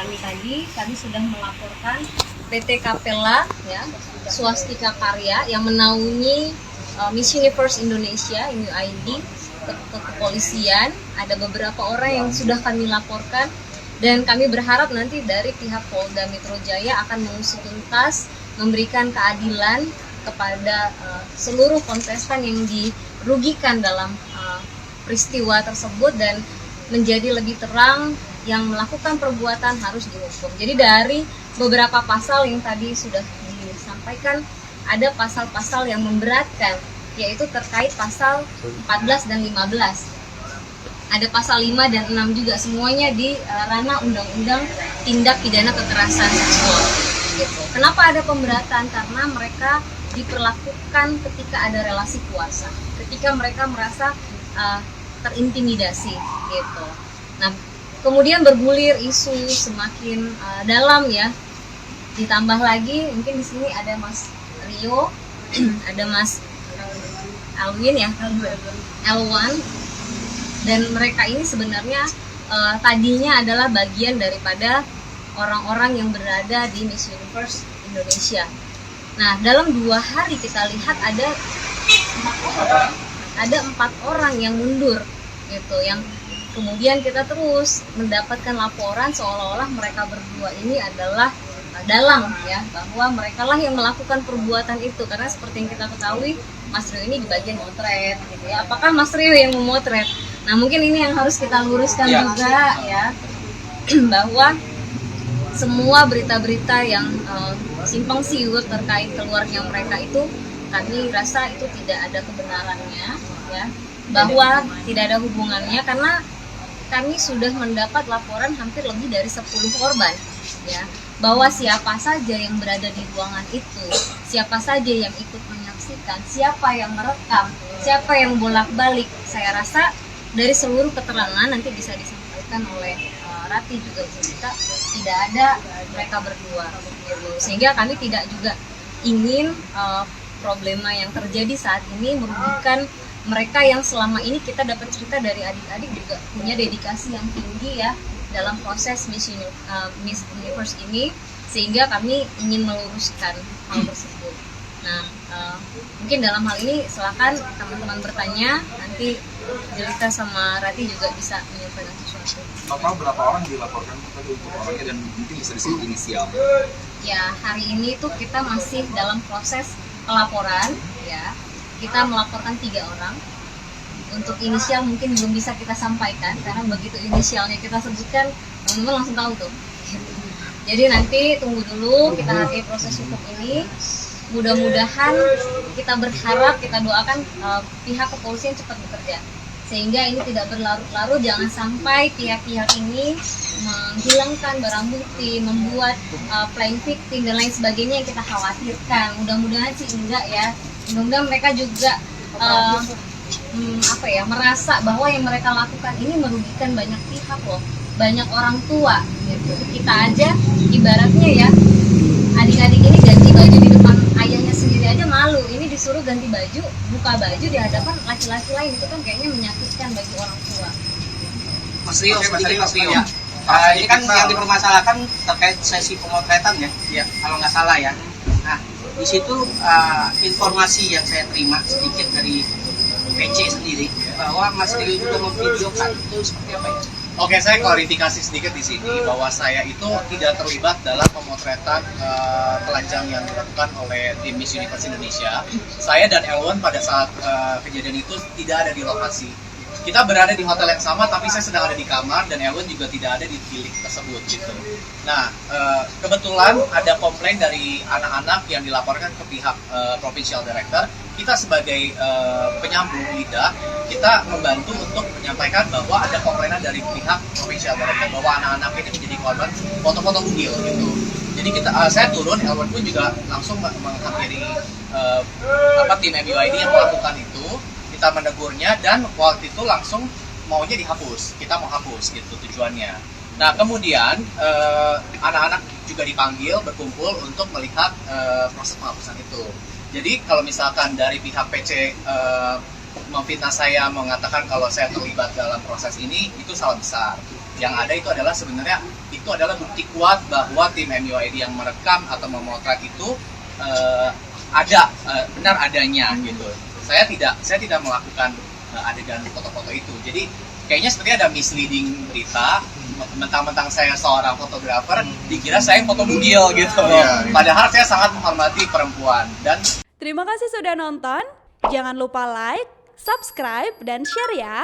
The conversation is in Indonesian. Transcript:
kami sudah melaporkan PT Capella ya, Swastika Karya yang menaungi Miss Universe Indonesia MUID ke kepolisian. Ada beberapa orang yang sudah kami laporkan dan kami berharap nanti dari pihak Polda Metro Jaya akan mengusut tuntas, memberikan keadilan kepada seluruh kontestan yang dirugikan dalam peristiwa tersebut dan menjadi lebih terang yang melakukan perbuatan harus dihukum. Jadi dari beberapa pasal yang tadi sudah disampaikan, ada pasal-pasal yang memberatkan, yaitu terkait pasal 14 dan 15. Ada pasal 5 dan 6 juga, semuanya di ranah undang-undang tindak pidana kekerasan seksual. Gitu. Kenapa ada pemberatan? Karena mereka diperlakukan ketika ada relasi kuasa, ketika mereka merasa terintimidasi gitu. Nah, kemudian bergulir isu semakin dalam ya. Ditambah lagi mungkin di sini ada Mas Rio, ada Mas Alwin ya, Elwan, dan mereka ini sebenarnya tadinya adalah bagian daripada orang-orang yang berada di Miss Universe Indonesia. Nah, dalam 2 hari kita lihat ada 4 orang yang mundur gitu, yang kemudian kita terus mendapatkan laporan seolah-olah mereka berdua ini adalah dalang ya, bahwa mereka lah yang melakukan perbuatan itu, karena seperti yang kita ketahui Mas Rio ini di bagian motret gitu ya. Apakah Mas Rio yang memotret? Nah, mungkin ini yang harus kita luruskan juga ya, bahwa semua berita-berita yang simpang siur terkait keluarnya mereka itu kami rasa itu tidak ada kebenarannya ya, bahwa tidak ada hubungannya, karena kami sudah mendapat laporan hampir lebih dari 10 korban ya, bahwa siapa saja yang berada di ruangan itu, siapa saja yang ikut menyaksikan, siapa yang merekam, siapa yang bolak-balik. Saya rasa dari seluruh keterangan nanti bisa disampaikan oleh Rati juga kita, tidak ada mereka berdua gitu. Sehingga kami tidak juga ingin problema yang terjadi saat ini merugikan mereka yang selama ini kita dapat cerita dari adik-adik juga punya dedikasi yang tinggi ya dalam proses Miss Universe ini, sehingga kami ingin meluruskan hal tersebut. Nah, mungkin dalam hal ini silakan teman-teman bertanya, nanti Jelita sama Rati juga bisa menyampaikan sesuatu. Total berapa orang dilaporkan untuk orangnya, dan mungkin bisa disebut inisial? Ya, hari ini tuh kita masih dalam proses pelaporan ya. Kita melaporkan 3 orang. Untuk inisial mungkin belum bisa kita sampaikan, karena begitu inisialnya kita sebutkan, teman-teman langsung tahu tuh. Jadi nanti tunggu dulu, kita hargai proses hukum ini. Mudah-mudahan, kita berharap, kita doakan pihak kepolisian cepat bekerja, sehingga ini tidak berlarut-larut. Jangan sampai pihak-pihak ini menghilangkan barang bukti, membuat playing victim dan lain sebagainya yang kita khawatirkan. Mudah-mudahan sih enggak ya. Mudah-mudahan mereka juga merasa bahwa yang mereka lakukan ini merugikan banyak pihak loh, banyak orang tua gitu. Kita aja ibaratnya ya, adik-adik ini ganti baju di depan ayahnya sendiri aja malu, ini disuruh ganti baju, buka baju di hadapan laki-laki lain, itu kan kayaknya menyakitkan bagi orang tua. Mas Rio, ya. Ini kan yang dipermasalahkan terkait sesi pemotretan ya, kalau nggak salah ya. Nah, di situ informasi yang saya terima sedikit dari PC sendiri bahwa Mas Rio juga memvideokan, itu seperti apa ya? Oke, saya klarifikasi sedikit di sini bahwa saya itu tidak terlibat dalam pemotretan telanjang yang dilakukan oleh tim Miss Universe Indonesia. Saya dan Elwan pada saat kejadian itu tidak ada di lokasi. Kita berada di hotel yang sama, tapi saya sedang ada di kamar dan Elwan juga tidak ada di bilik tersebut gitu. Nah, kebetulan ada komplain dari anak-anak yang dilaporkan ke pihak Provincial Director. Kita sebagai penyambung lidah, kita membantu untuk menyampaikan bahwa ada komplainan dari pihak Provincial Director bahwa anak-anak ini menjadi korban foto-foto bugil gitu. Jadi saya turun, Elwan pun juga langsung menghampiri tim MUID yang melakukan itu. Kita menegurnya dan waktu itu langsung maunya dihapus, kita mau hapus gitu tujuannya. Nah, kemudian anak-anak juga dipanggil berkumpul untuk melihat proses penghapusan itu. Jadi kalau misalkan dari pihak PC memfitnah saya, mengatakan kalau saya terlibat dalam proses ini, itu salah besar. Yang ada itu adalah sebenarnya itu adalah bukti kuat bahwa tim MUID yang merekam atau memotret itu benar adanya gitu. Saya tidak melakukan adegan foto-foto itu. Jadi kayaknya sepertinya ada misleading berita. Mentang-mentang saya seorang fotografer, dikira saya foto bugil gitu. Padahal saya sangat menghormati perempuan. Dan Terima kasih sudah nonton. Jangan lupa like, subscribe, dan share ya.